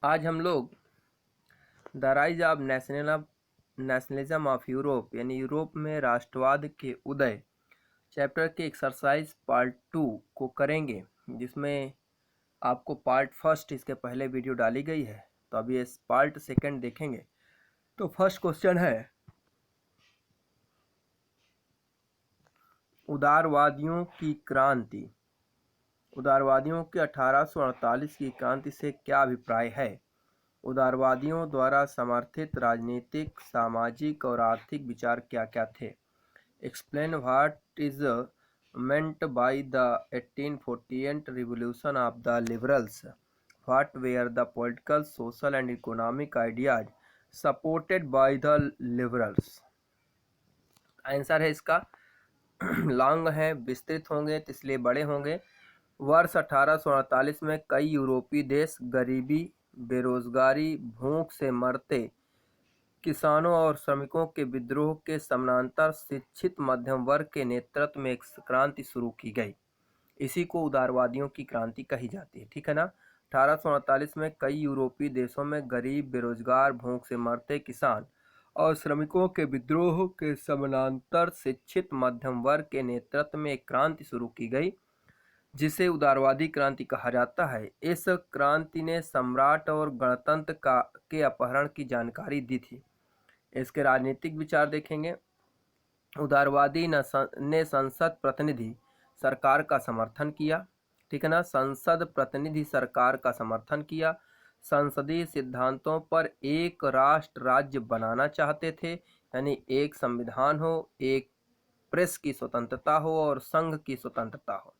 आज हम लोग the rise of nationalism of Europe यानी यूरोप में राष्ट्रवाद के उदय चैप्टर के एक्सरसाइज पार्ट 2 को करेंगे, जिसमें आपको पार्ट फर्स्ट इसके पहले वीडियो डाली गई है। तो अभी इस पार्ट सेकंड देखेंगे। तो फर्स्ट क्वेश्चन है, उदारवादियों की क्रांति। उदारवादियों के 1848 की क्रांति से क्या अभिप्राय है? उदारवादियों द्वारा समर्थित राजनीतिक, सामाजिक और आर्थिक विचार क्या क्या थे? Explain what is meant by the 1848 revolution of the liberals. What were the political, social and economic ideas supported by the liberals? Answer है इसका लॉन्ग है, विस्तृत होंगे तो इसलिए बड़े होंगे। वर्ष 1848 में कई यूरोपीय देश गरीबी, बेरोजगारी, भूख से मरते किसानों और श्रमिकों के विद्रोह के समानांतर शिक्षित मध्यम वर्ग के नेतृत्व में एक क्रांति शुरू की गई। इसी को उदारवादियों की क्रांति कही जाती है, ठीक है ना। 1848 में कई यूरोपीय देशों में गरीब, बेरोजगार, भूख से मरते किसान और श्रमिकों के विद्रोह के समानांतर शिक्षित मध्यम वर्ग के नेतृत्व में एक क्रांति शुरू की गई, जिसे उदारवादी क्रांति कहा जाता है। इस क्रांति ने सम्राट और गणतंत्र के अपहरण की जानकारी दी थी। इसके राजनीतिक विचार देखेंगे। उदारवादी ने संसद प्रतिनिधि सरकार का समर्थन किया, ठीक है ना। संसद प्रतिनिधि सरकार का समर्थन किया। संसदीय सिद्धांतों पर एक राष्ट्र राज्य बनाना चाहते थे, यानी एक संविधान हो, एक प्रेस की स्वतंत्रता हो और संघ की स्वतंत्रता हो।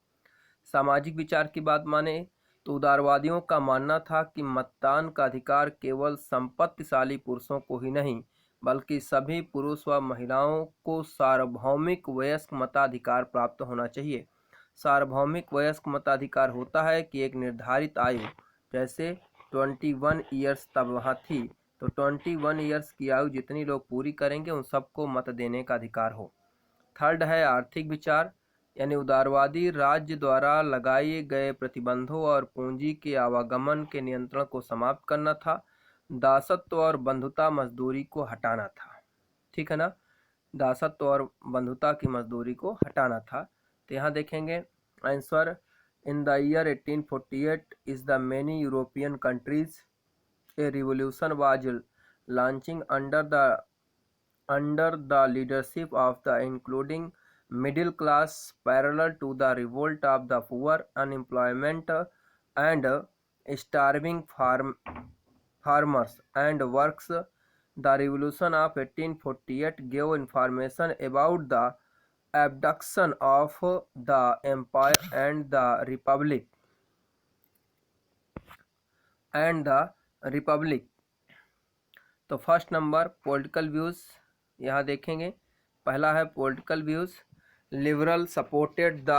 सामाजिक विचार की बात माने तो उदारवादियों का मानना था कि मतदान का अधिकार केवल संपत्तिशाली पुरुषों को ही नहीं, बल्कि सभी पुरुष व महिलाओं को सार्वभौमिक वयस्क मताधिकार प्राप्त होना चाहिए। सार्वभौमिक वयस्क मताधिकार होता है कि एक निर्धारित आयु, जैसे 21 ईयर्स तब वहाँ थी, तो 21 ईयर्स की आयु जितनी लोग पूरी करेंगे उन सबको मत देने का अधिकार हो। थर्ड है आर्थिक विचार, यानी उदारवादी राज्य द्वारा लगाए गए प्रतिबंधों और पूंजी के आवागमन के नियंत्रण को समाप्त करना था। दासत्व और बंधुता मजदूरी को हटाना था, ठीक है ना। दासत्व और बंधुता की मजदूरी को हटाना था। तो यहाँ देखेंगे answer, in the year 1848 is the many European countries a revolution was launching under the leadership of the including middle class, parallel to the revolt of the poor, unemployment and starving farmers and works. The revolution of 1848 gave information about the abduction of the empire and the republic तो first number political views यहाँ देखेंगे। पहला है political views, liberal supported the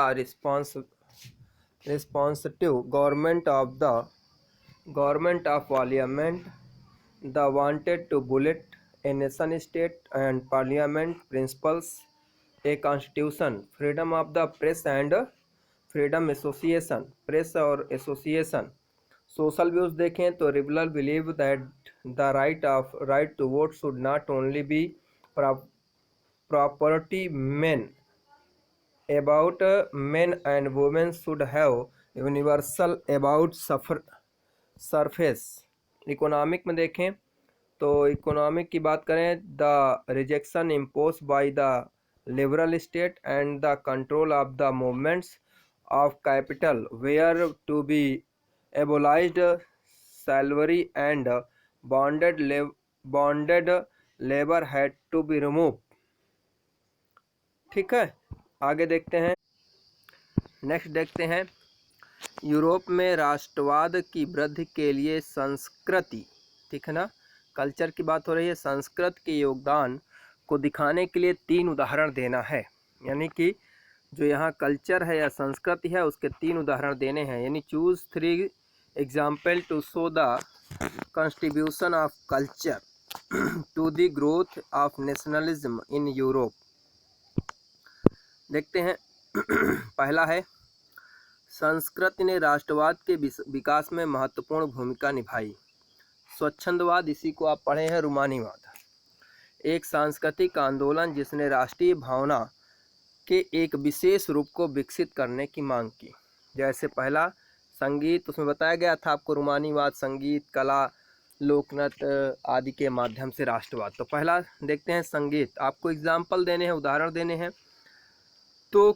responsive government of parliament, the wanted to build a nation state and parliament principles, a constitution, freedom of the press and freedom association, press और association. Social views देखें तो liberal believe that the right to vote should not only be property men and women should have universal about surface। Economic में देखें तो economic की बात करें, the rejection impose by the liberal state and the control of the movements of capital were to be abolished, salary and bonded labor had to be removed, ठीक है। आगे देखते हैं, नेक्स्ट देखते हैं यूरोप में राष्ट्रवाद की वृद्धि के लिए संस्कृति, ठीक है ना, कल्चर की बात हो रही है। संस्कृत के योगदान को दिखाने के लिए 3 उदाहरण देना है, यानी कि जो यहाँ कल्चर है या संस्कृति है उसके 3 उदाहरण देने हैं, यानी choose 3 example to show the contribution of culture to the growth of nationalism in Europe। देखते हैं पहला है, संस्कृति ने राष्ट्रवाद के विकास में महत्वपूर्ण भूमिका निभाई। स्वच्छंदवाद, इसी को आप पढ़े हैं रूमानीवाद, एक सांस्कृतिक आंदोलन जिसने राष्ट्रीय भावना के एक विशेष रूप को विकसित करने की मांग की। जैसे पहला संगीत, उसमें बताया गया था आपको रूमानीवाद संगीत, कला, लोकनृत्य आदि के माध्यम से राष्ट्रवाद। तो पहला देखते हैं संगीत, आपको एग्जाम्पल देने हैं, उदाहरण देने हैं। तो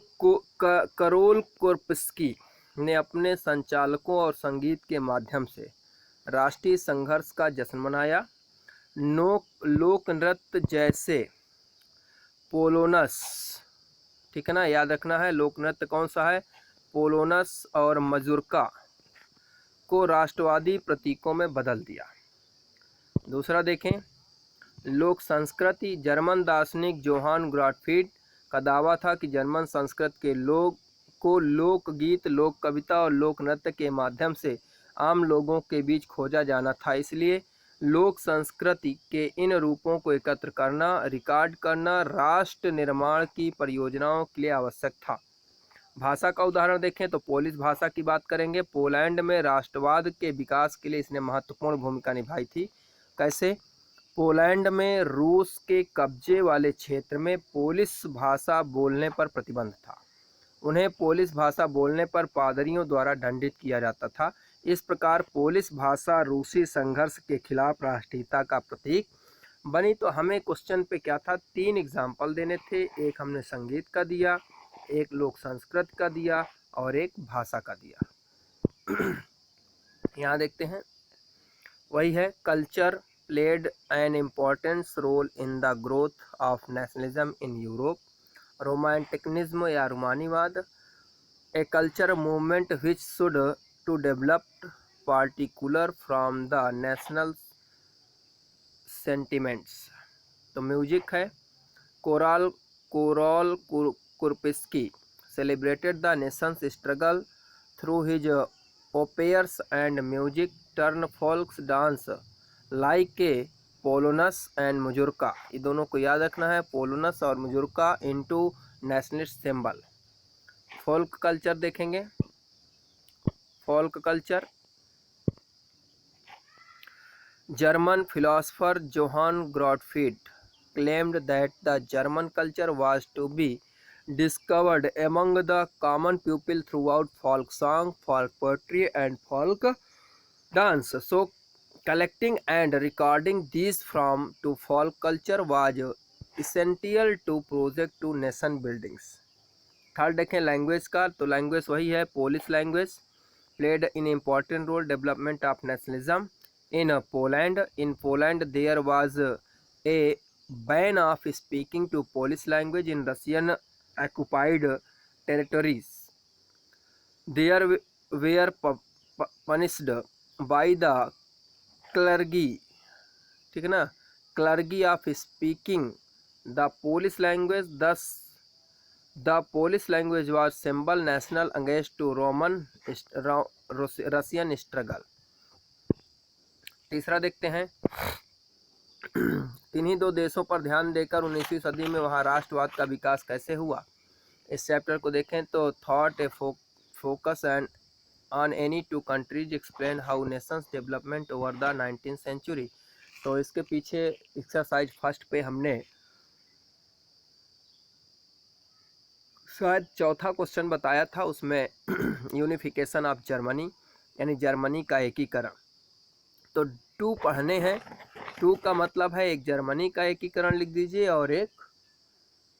करोल कोर्पस्की ने अपने संचालकों और संगीत के माध्यम से राष्ट्रीय संघर्ष का जश्न मनाया। लोक नृत्य जैसे पोलोनस, ठीक है ना, याद रखना है, लोक नृत्य कौन सा है, पोलोनस और मजूरका को राष्ट्रवादी प्रतीकों में बदल दिया। दूसरा देखें, लोक संस्कृति, जर्मन दार्शनिक जोहान ग्रॉटफ्रीड का दावा था कि जर्मन संस्कृति के लोकगीत, लोक कविता और लोक नृत्य के माध्यम से आम लोगों के बीच खोजा जाना था। इसलिए लोक संस्कृति के इन रूपों को एकत्र करना, रिकॉर्ड करना राष्ट्र निर्माण की परियोजनाओं के लिए आवश्यक था। भाषा का उदाहरण देखें तो पोलिश भाषा की बात करेंगे। पोलैंड में राष्ट्रवाद के विकास के लिए इसने महत्वपूर्ण भूमिका निभाई थी। कैसे? पोलैंड में रूस के कब्जे वाले क्षेत्र में पोलिश भाषा बोलने पर प्रतिबंध था। उन्हें पोलिश भाषा बोलने पर पादरियों द्वारा दंडित किया जाता था। इस प्रकार पोलिश भाषा रूसी संघर्ष के खिलाफ राष्ट्रीयता का प्रतीक बनी। तो हमें क्वेश्चन पे क्या था, 3 एग्जाम्पल देने थे, एक हमने संगीत का दिया, एक लोक संस्कृति का दिया और एक भाषा का दिया। यहाँ देखते हैं, वही है, culture played an importance role in the growth of nationalism in Europe. Romanticism या रूमानीवाद, a culture movement which should to develop particular from the national sentiments. तो म्यूजिक है, Karol Kurpinski celebrated the nation's struggle through his operas and music, turn folk dance like a polonaise and mazurka, ये दोनों को याद रखना है, polonaise और mazurka into nationalist symbol. Folk culture देखेंगे, folk culture, German philosopher Johann Gottfried claimed that the German culture was to be discovered among the common people throughout folk song, folk poetry and folk dance. So collecting and recording these from to folk culture was essential to project to nation buildings. Third देखें language का, तो language वही है, Polish language played an important role development of nationalism in Poland. In Poland there was a ban of speaking to Polish language in Russian occupied territories. There were punished by the clergy, ठीक है ना, clergy of speaking the Polish language. Thus the Polish language was symbol national against to Russian struggle. तीसरा देखते हैं, किन्हीं 2 देशों पर ध्यान देकर 19वीं सदी में वहाँ राष्ट्रवाद का विकास कैसे हुआ। इस चैप्टर को देखें तो thought a focus and on any 2 countries explain how nations development over the 19th century. तो इसके पीछे एक्सरसाइज फर्स्ट पे हमने शायद चौथा क्वेश्चन बताया था, उसमें यूनिफिकेशन ऑफ जर्मनी यानी जर्मनी का एकीकरण। तो 2 पढ़ने हैं, 2 का मतलब है एक जर्मनी का एकीकरण लिख दीजिए और एक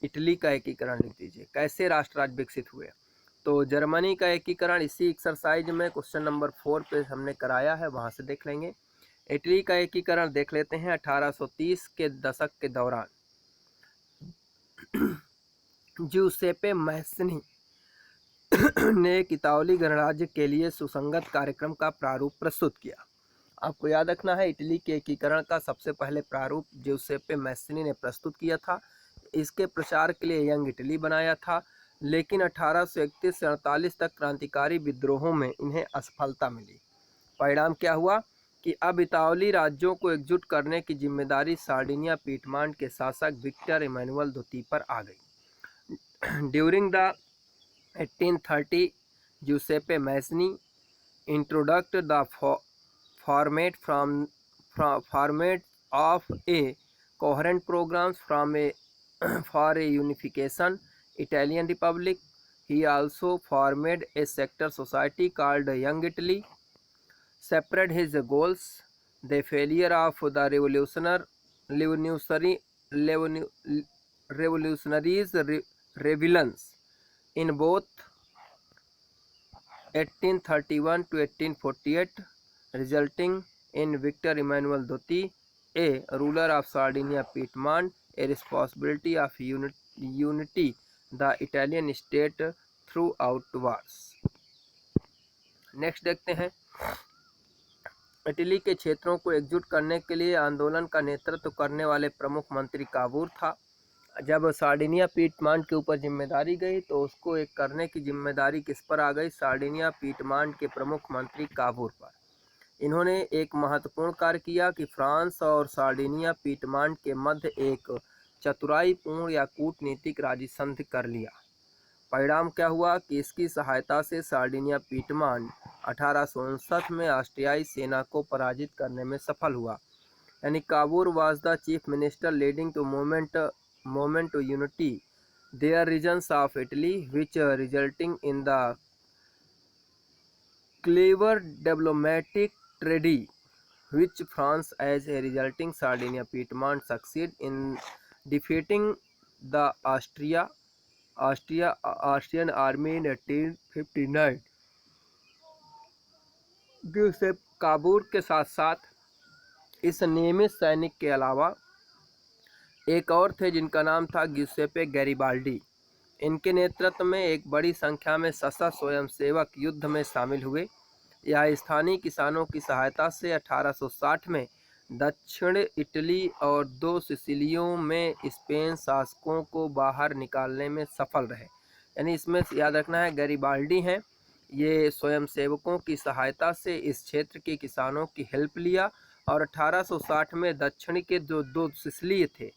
इटली का एकीकरण लिख दीजिए, कैसे राष्ट्र राज्य विकसित हुए। तो जर्मनी का एकीकरण इसी एक्सरसाइज में क्वेश्चन नंबर 4 पे हमने कराया है, वहाँ से देख लेंगे। इटली का एकीकरण देख लेते हैं। 1830 के दशक के दौरान ज्यूसेppe मैस्सिनी ने एक इतालवी गणराज्य के लिए सुसंगत कार्यक्रम का प्रारूप प्रस्तुत किया। आपको याद रखना है, इटली के एकीकरण का सबसे पहले प्रारूप ज्यूसेppe मैस्सिनी ने प्रस्तुत किया था। इसके प्रचार के लिए यंग इटली बनाया था, लेकिन 1831 से 48 तक क्रांतिकारी विद्रोहों में इन्हें असफलता मिली। परिणाम क्या हुआ कि अब इतालवी राज्यों को एकजुट करने की जिम्मेदारी सार्डिनिया पीटमांड के शासक विक्टर इमैनुअल द्वितीय पर आ गई। During the 1830, Giuseppe Mazzini introduced the format format of a coherent programs from a for a unification Italian Republic. He also formed a sector society called Young Italy. Separate his goals, the failure of the revolutionaries rebellions in both 1831 to 1848, resulting in Victor Emmanuel Dotti, a ruler of Sardinia Piedmont, a responsibility of unity the Italian state throughout wars. Next देखते हैं, Italy के क्षेत्रों को एकजुट करने के लिए आंदोलन का नेतृत्व करने वाले प्रमुख मंत्री काबूर था। जब सार्डिनिया पीटमांट के ऊपर जिम्मेदारी गई तो उसको एक करने की जिम्मेदारी किस पर आ गई? सार्डिनिया पीटमांट के प्रमुख मंत्री काबूर पर। इन्होंने एक महत्वपूर्ण कार्य किया कि फ्रांस और सार्डिनिया पीटमांट के मध्य एक चतुराईपूर्ण या कूटनीतिक राजी संधि कर लिया। परिणाम क्या हुआ कि इसकी सहायता से सार्डिनिया पीटमांट 1859 में ऑस्ट्रियाई सेना को पराजित करने में सफल हुआ। यानी Cavour was the chief minister leading to movement to unity their regions of Italy, which resulting in the clever diplomatic treaty which France as a resulting Sardinia Piedmont succeed in defeating the Austrian army in 1859। गियुसेप काबूर के साथ साथ इस नियमित सैनिक के अलावा एक और थे जिनका नाम था गियुसेपे गैरिबाल्डी। इनके नेतृत्व में एक बड़ी संख्या में सशस्त्र स्वयंसेवक युद्ध में शामिल हुए। यह स्थानीय किसानों की सहायता से 1860 में दक्षिण इटली और 2 सिसिलियों में स्पेन शासकों को बाहर निकालने में सफल रहे। यानी इसमें याद रखना है गैरिबाल्डी हैं, ये स्वयंसेवकों की सहायता से इस क्षेत्र के किसानों की हेल्प लिया और 1860 में दक्षिण के जो 2 सिसिली थे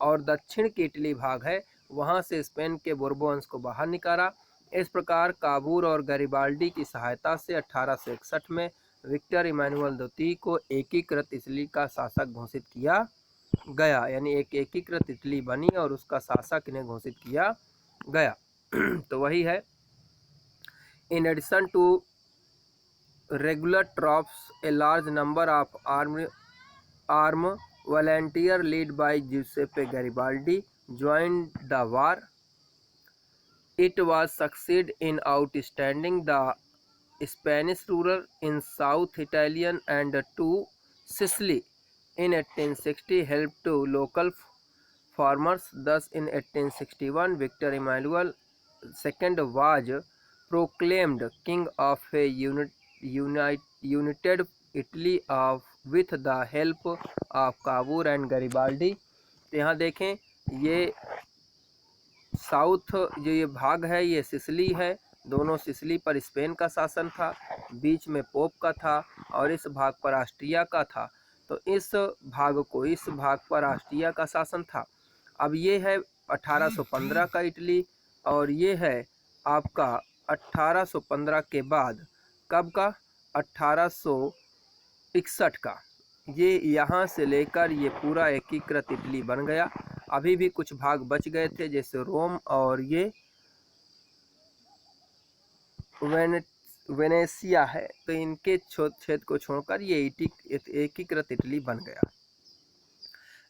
और दक्षिण की इटली भाग है वहाँ से स्पेन के बोर्बोन्स को बाहर निकाला। इस प्रकार काबूर और गैरिबाल्डी की सहायता से 1861 में विक्टर इमैनुअल दोती को एकीकृत इटली का शासक घोषित किया गया। यानी एक एकीकृत इटली बनी और उसका शासक इन्हें घोषित किया गया। तो वही है, in addition to regular troops a large number of arm volunteer led by Giuseppe Garibaldi joined the war. It was succeed in outstanding the Spanish ruler in South Italian and to Sicily. In 1860 helped to local farmers. Thus in 1861 Victor Emmanuel II was proclaimed king of a united Italy of with the help of काबूर and Garibaldi. तो यहाँ देखें ये south जो ये भाग है ये Sicily है, दोनों सिसिली पर स्पेन का शासन था, बीच में पोप का था और इस भाग पर ऑस्ट्रिया का था। तो इस भाग पर ऑस्ट्रिया का शासन था। अब ये है 1815 का इटली और ये है आपका 1815 के बाद कब का? 1861 का। ये यहाँ से लेकर ये पूरा एकीकृत इटली बन गया। अभी भी कुछ भाग बच गए थे जैसे रोम और ये वेनेसिया है, तो इनके क्षेत्र को छोड़कर ये एकीकृत इटली बन गया।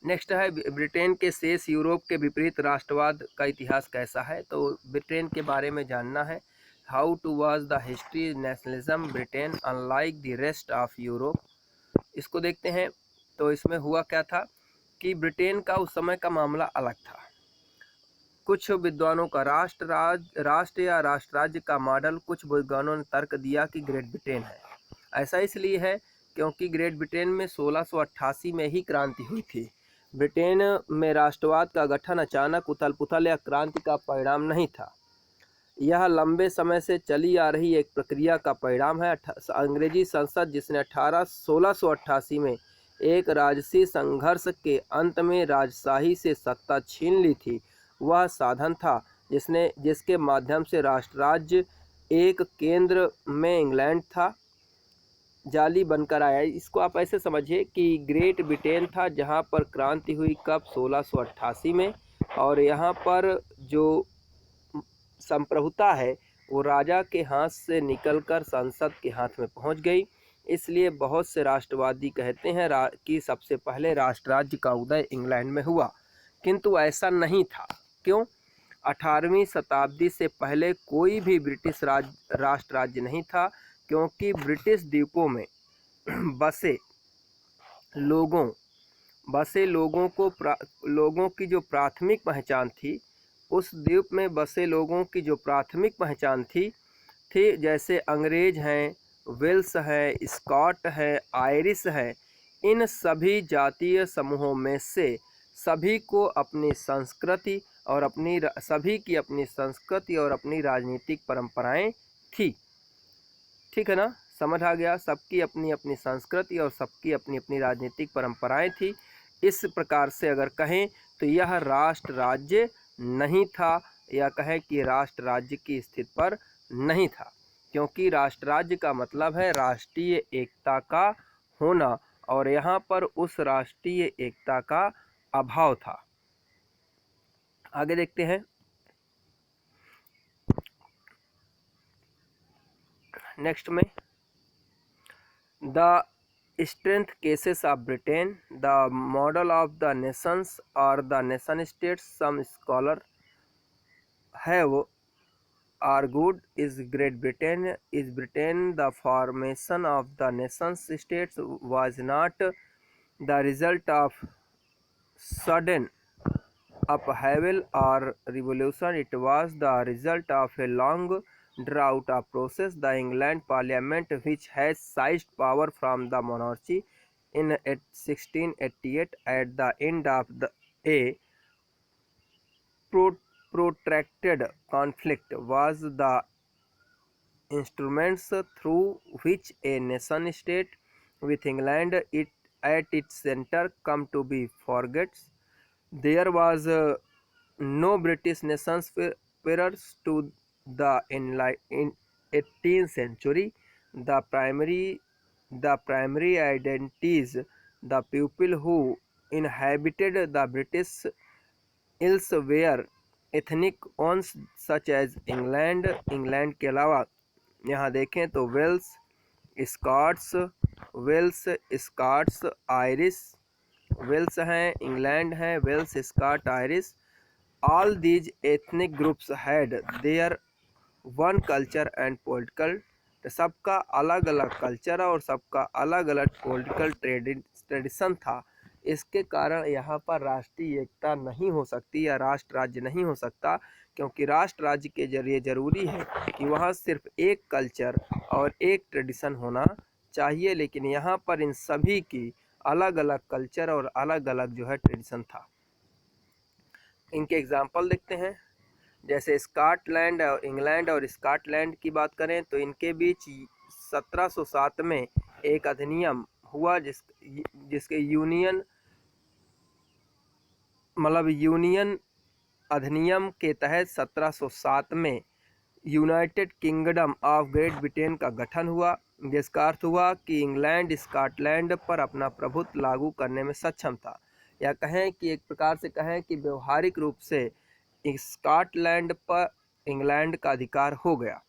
नेक्स्ट है ब्रिटेन के शेष यूरोप के विपरीत राष्ट्रवाद का इतिहास कैसा है। तो ब्रिटेन के बारे में जानना है। How to was the history nationalism Britain unlike the rest of Europe. इसको देखते हैं। तो इसमें हुआ क्या था कि ब्रिटेन का उस समय का मामला अलग था। कुछ विद्वानों का राष्ट्र या राष्ट्र राज्य का मॉडल कुछ विद्वानों ने तर्क दिया कि ग्रेट ब्रिटेन है। ऐसा इसलिए है क्योंकि ग्रेट ब्रिटेन में 1688 में ही क्रांति हुई थी। ब्रिटेन में राष्ट्रवाद का गठन अचानक उथल पुथल या क्रांति का परिणाम नहीं था। यह लंबे समय से चली आ रही एक प्रक्रिया का परिणाम है। अंग्रेजी संसद जिसने 1688 में एक राजसी संघर्ष के अंत में राजशाही से सत्ता छीन ली थी, वह साधन था जिसके माध्यम से राष्ट्र राज्य एक केंद्र में इंग्लैंड था जाली बनकर आया। इसको आप ऐसे समझिए कि ग्रेट ब्रिटेन था जहाँ पर क्रांति हुई कब 1688 में, और यहाँ पर जो संप्रभुता है वो राजा के हाथ से निकलकर संसद के हाथ में पहुँच गई। इसलिए बहुत से राष्ट्रवादी कहते हैं कि सबसे पहले राष्ट्र राज्य का उदय इंग्लैंड में हुआ, किंतु ऐसा नहीं था। क्यों? 18वीं शताब्दी से पहले कोई भी ब्रिटिश राष्ट्र राज्य नहीं था, क्योंकि ब्रिटिश द्वीपों में बसे लोगों की जो प्राथमिक पहचान थी, उस द्वीप में बसे लोगों की जो प्राथमिक पहचान थी जैसे अंग्रेज हैं, वेल्स हैं, स्कॉट हैं, आयरिश हैं, इन सभी जातीय समूहों में से सभी को अपनी संस्कृति और सभी की अपनी संस्कृति और अपनी राजनीतिक परंपराएं थी। ठीक है ना, समझ आ गया? सबकी अपनी अपनी संस्कृति और सबकी अपनी अपनी राजनीतिक परंपराएं थी। इस प्रकार से अगर कहें तो यह राष्ट्र राज्य नहीं था, या कहें कि राष्ट्र राज्य की स्थिति पर नहीं था, क्योंकि राष्ट्र राज्य का मतलब है राष्ट्रीय एकता का होना, और यहाँ पर उस राष्ट्रीय एकता का अभाव था। आगे देखते हैं। नेक्स्ट में the strength cases of Britain, the model of the nations or the nation states. Some scholars have argued is Britain the formation of the nation states was not the result of sudden upheaval or revolution. It was the result of a long drawn out process. The England Parliament, which has seized power from the monarchy in 1688 at the end of a protracted conflict, was the instruments through which a nation state with England at its center come to be forgets. There was no British nations prior to the 18th century. The primary identities, the people who inhabited the British Isles were ethnic ones such as England के अलावा यहाँ देखें तो Scots, Irish, Wales हैं, England है, Wales, Scot, Irish, all these ethnic groups had their one culture and political, सबका अलग अलग कल्चर और सबका अलग अलग पॉलिटिकल ट्रेडिशन था। इसके कारण यहाँ पर राष्ट्रीय एकता नहीं हो सकती या राष्ट्र राज्य नहीं हो सकता, क्योंकि राष्ट्र राज्य के जरिए ज़रूरी है कि वहाँ सिर्फ एक कल्चर और एक ट्रेडिशन होना चाहिए, लेकिन यहाँ पर इन सभी की अलग अलग कल्चर और अलग अलग जो है ट्रेडिशन था। इनके एग्जाम्पल देखते हैं। जैसे स्कॉटलैंड और इंग्लैंड और स्कॉटलैंड की बात करें तो इनके बीच 1707 में एक अधिनियम हुआ जिसके यूनियन अधिनियम के तहत 1707 में United kingdom of great Britain का गठन हुआ, जिसका अर्थ हुआ कि इंग्लैंड स्कॉटलैंड पर अपना प्रभुत्व लागू करने में सक्षम था, या कहें कि एक प्रकार से कहें कि व्यवहारिक रूप से स्कॉटलैंड पर इंग्लैंड का अधिकार हो गया।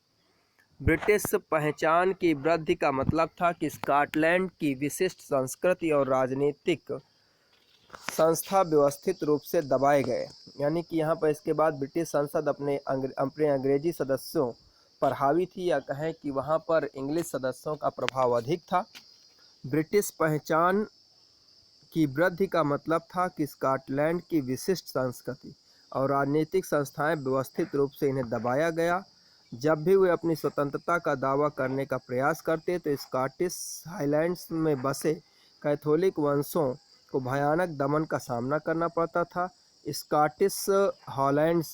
ब्रिटिश पहचान की वृद्धि का मतलब था कि स्कॉटलैंड की विशिष्ट संस्कृति और राजनीतिक संस्था व्यवस्थित रूप से दबाए गए, यानी कि यहाँ पर इसके बाद ब्रिटिश संसद अपने अंग्रेजी सदस्यों पर हावी थी, या कहें कि वहाँ पर इंग्लिश सदस्यों का प्रभाव अधिक था। ब्रिटिश पहचान की वृद्धि का मतलब था कि स्कॉटलैंड की विशिष्ट संस्कृति और राजनीतिक संस्थाएं व्यवस्थित रूप से इन्हें दबाया गया। जब भी वे अपनी स्वतंत्रता का दावा करने का प्रयास करते तो स्कॉटिश हाईलैंड्स में बसे कैथोलिक वंशों को भयानक दमन का सामना करना पड़ता था। स्कॉटिश हाईलैंड्स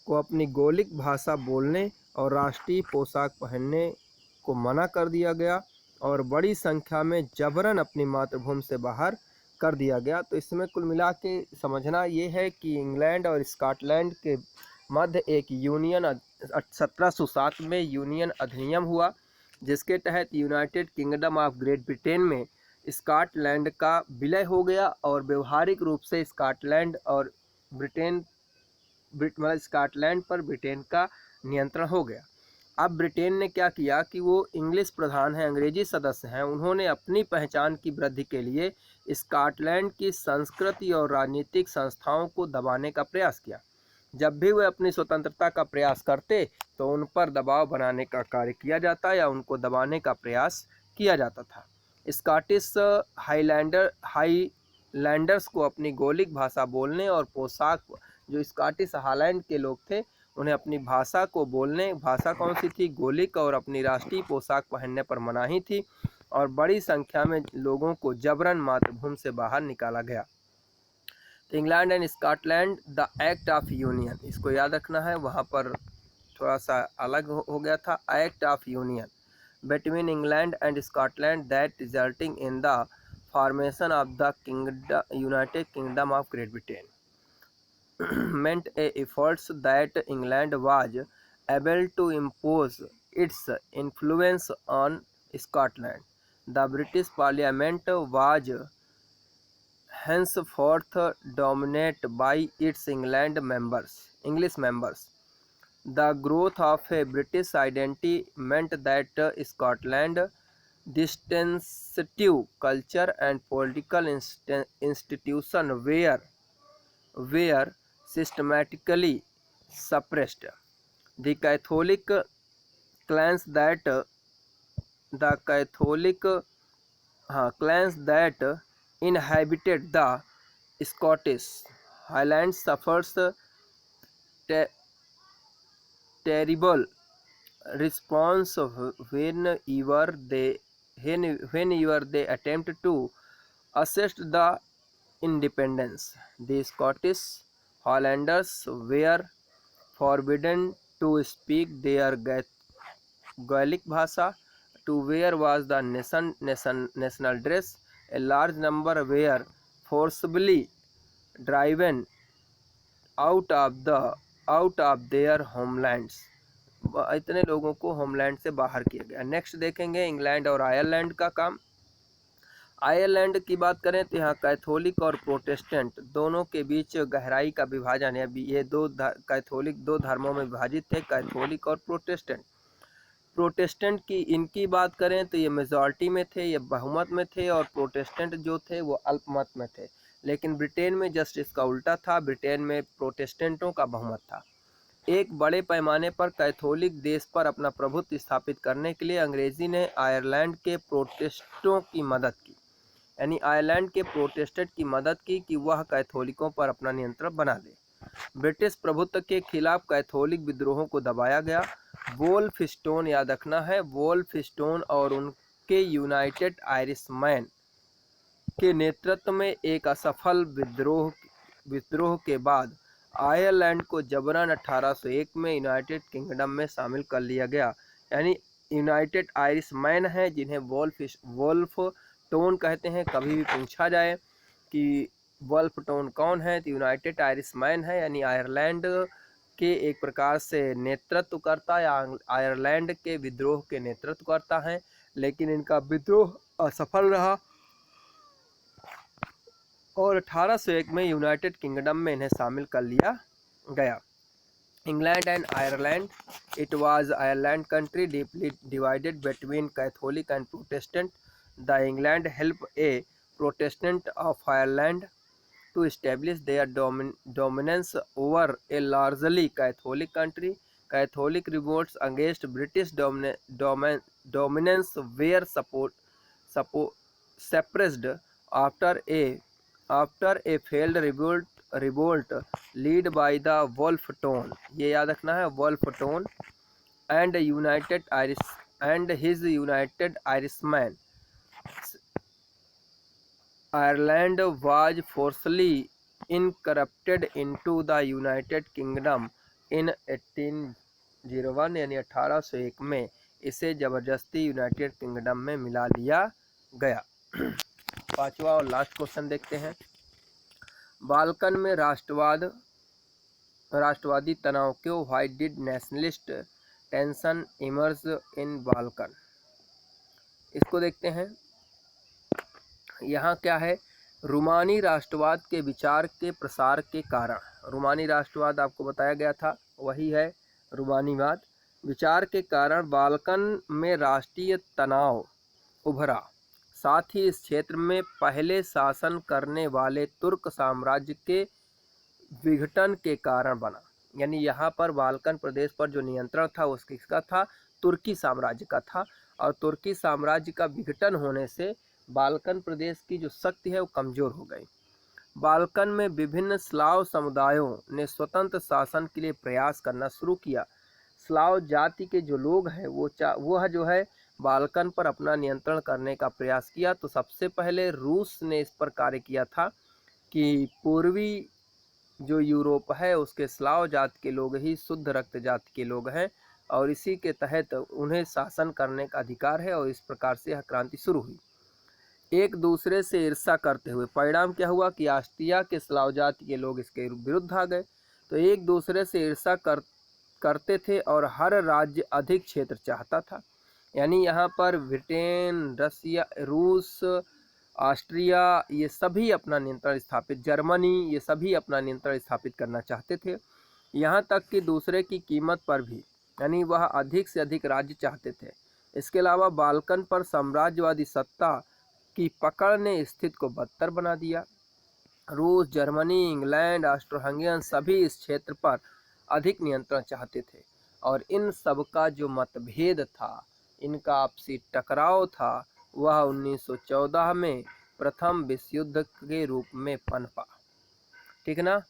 को अपनी गैलिक भाषा बोलने और राष्ट्रीय पोशाक पहनने को मना कर दिया गया और बड़ी संख्या में जबरन अपनी मातृभूमि से बाहर कर दिया गया। तो इसमें कुल मिला के समझना ये है कि इंग्लैंड और स्कॉटलैंड के मध्य एक यूनियन 1707 में यूनियन अधिनियम हुआ, जिसके तहत United kingdom of great Britain में स्कॉटलैंड का विलय हो गया और व्यवहारिक रूप से स्कॉटलैंड और ब्रिटेन मतलब स्कॉटलैंड पर ब्रिटेन का नियंत्रण हो गया। अब ब्रिटेन ने क्या किया कि वो इंग्लिश प्रधान है, अंग्रेजी सदस्य हैं, उन्होंने अपनी पहचान की वृद्धि के लिए स्कॉटलैंड की संस्कृति और राजनीतिक संस्थाओं को दबाने का प्रयास किया। जब भी वे अपनी स्वतंत्रता का प्रयास करते तो उन पर दबाव बनाने का कार्य किया जाता या उनको दबाने का प्रयास किया जाता था। स्कॉटिश हाईलैंडर्स को अपनी गौलिक भाषा बोलने और पोशाक, जो स्कॉटिश हाईलैंड के लोग थे उन्हें अपनी भाषा को बोलने, भाषा कौन सी थी, गौलिक, और अपनी राष्ट्रीय पोशाक पहनने पर मनाही थी और बड़ी संख्या में लोगों को जबरन मातृभूमि से बाहर निकाला गया। तो England and Scotland the act of union, इसको याद रखना है, वहाँ पर थोड़ा सा अलग हो गया था। Act of union between England and Scotland that resulting in the formation of the United kingdom of great Britain meant a efforts that England was able to impose its influence on Scotland. The British Parliament was henceforth dominated by its English members. The growth of a British identity meant that Scotland distinctive culture and political institution were systematically suppressed. The Catholic clans that inhabited the Scottish Highlands suffered te- terrible response whenever they attempted to assert the independence. The Scottish Highlanders were forbidden to speak their Gaelic भाषा, to wear was the national dress. A large number were forcibly driven out of their homelands. इतने लोगों को homeland से बाहर किया गया। Next देखेंगे England और आयरलैंड का काम। आयरलैंड की बात करें तो यहाँ कैथोलिक और प्रोटेस्टेंट दोनों के बीच गहराई का विभाजन है। ये कैथोलिक दो धर्मों में विभाजित थे, कैथोलिक और प्रोटेस्टेंट। प्रोटेस्टेंट की इनकी बात करें तो ये मेजॉरिटी में थे, ये बहुमत में थे, और प्रोटेस्टेंट जो थे वो अल्पमत में थे। लेकिन ब्रिटेन में जस्ट इसका उल्टा था, ब्रिटेन में प्रोटेस्टेंटों का बहुमत था। एक बड़े पैमाने पर कैथोलिक देश पर अपना प्रभुत्व स्थापित करने के लिए अंग्रेजी ने आयरलैंड के प्रोटेस्टेंटों की मदद की, यानी आयरलैंड के प्रोटेस्टेंट की मदद की कि वह कैथोलिकों पर अपना नियंत्रण बना ले। ब्रिटिश प्रभुत्व के खिलाफ कैथोलिक विद्रोहों को दबाया गया। वोल्फस्टोन, याद रखना है, वोल्फस्टोन और उनके यूनाइटेड आयरिशमैन के नेतृत्व में एक असफल विद्रोह के बाद आयरलैंड को जबरन 1801 में यूनाइटेड किंगडम में शामिल कर लिया गया। यानी यूनाइटेड आयरिशमैन हैं जिन्हें वोल्फटोन कहते हैं। कभी भी पूछा जाए कि वोल्फटोन कौन है तो यूनाइटेड आयरिशमैन है, यानी आयरलैंड के एक प्रकार से नेतृत्व करता या आयरलैंड के विद्रोह के नेतृत्व करता है। लेकिन इनका विद्रोह असफल रहा और 1801 में यूनाइटेड किंगडम में इन्हें शामिल कर लिया गया। England and Ireland, it was Ireland country deeply divided between Catholic and Protestant. The England help A Protestant of Ireland to establish their dominance over a largely Catholic country. Catholic revolts against British dominance were suppressed after a failed revolt led by the Wolfton, ये याद रखना है, Wolfton and his United Irishmen. Ireland was forcibly incorporated into the United Kingdom in 1801, यानी 1801 में इसे जबरदस्ती United kingdom में मिला लिया गया। पांचवा और लास्ट क्वेश्चन देखते हैं। बाल्कन में राष्ट्रवादी तनाव क्यों? Why did nationalist tension emerge in Balkan? इसको देखते हैं। यहाँ क्या है, रूमानी राष्ट्रवाद के विचार के प्रसार के कारण, रूमानी राष्ट्रवाद आपको बताया गया था, वही है रूमानीवाद, विचार के कारण बाल्कन में राष्ट्रीय तनाव उभरा, साथ ही इस क्षेत्र में पहले शासन करने वाले तुर्क साम्राज्य के विघटन के कारण बना। यानी यहाँ पर बाल्कन प्रदेश पर जो नियंत्रण था वो किसका था, तुर्की साम्राज्य का था, और तुर्की साम्राज्य का विघटन होने से बाल्कन प्रदेश की जो शक्ति है वो कमजोर हो गई। बाल्कन में विभिन्न स्लाव समुदायों ने स्वतंत्र शासन के लिए प्रयास करना शुरू किया। स्लाव जाति के जो लोग हैं वह जो है बाल्कन पर अपना नियंत्रण करने का प्रयास किया। तो सबसे पहले रूस ने इस पर कार्य किया था कि पूर्वी जो यूरोप है उसके स्लाव जाति के लोग ही शुद्ध रक्त जाति के लोग हैं, और इसी के तहत उन्हें शासन करने का अधिकार है, और इस प्रकार से यह क्रांति शुरू हुई। एक दूसरे से ईर्ष्या करते हुए परिणाम क्या हुआ कि ऑस्ट्रिया के स्लाव जाति के लोग इसके विरुद्ध आ गए। तो एक दूसरे से ईर्ष्या करते थे और हर राज्य अधिक क्षेत्र चाहता था। यानी यहाँ पर ब्रिटेन, रसिया, रूस, ऑस्ट्रिया ये सभी अपना नियंत्रण स्थापित, जर्मनी ये सभी अपना नियंत्रण स्थापित करना चाहते थे। यहाँ तक कि दूसरे की कीमत पर भी, यानी वह अधिक से अधिक राज्य चाहते थे। इसके अलावा बाल्कन पर साम्राज्यवादी सत्ता की पकड़ ने स्थिति को बदतर बना दिया। रूस, जर्मनी, इंग्लैंड, ऑस्ट्रो-हंगेरियन सभी इस क्षेत्र पर अधिक नियंत्रण चाहते थे, और इन सबका जो मतभेद था, इनका आपसी टकराव था, वह 1914 में प्रथम विश्व युद्ध के रूप में पनपा। ठीक ना।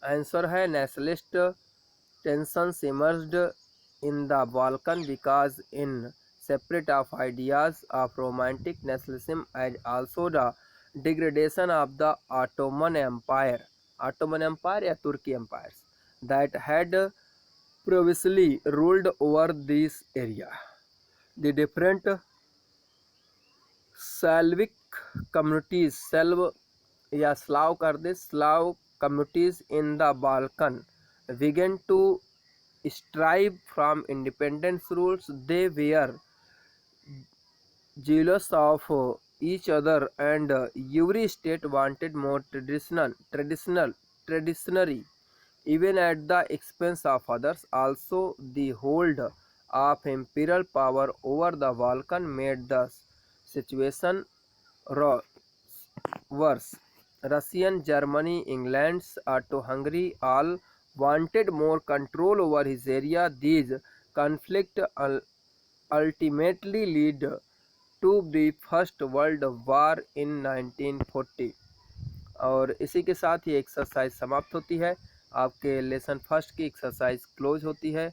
आंसर है nationalist tensions emerged in the Balkan because in separate of ideas of romantic nationalism as also the degradation of the Ottoman Empire या तुर्की empires that had previously ruled over this area. The different Slavic communities, Slav communities in the Balkan began to strive from independence rules. They were jealous of each other, and every state wanted more traditionary, even at the expense of others. Also, the hold of imperial power over the Balkan made the situation worse. Russian, Germany, England, Austro-Hungary all wanted more control over his area. These conflicts ultimately lead to the first world war in 1940। और इसी के साथ ये exercise समाप्त होती है, आपके lesson first की एक्सरसाइज क्लोज होती है।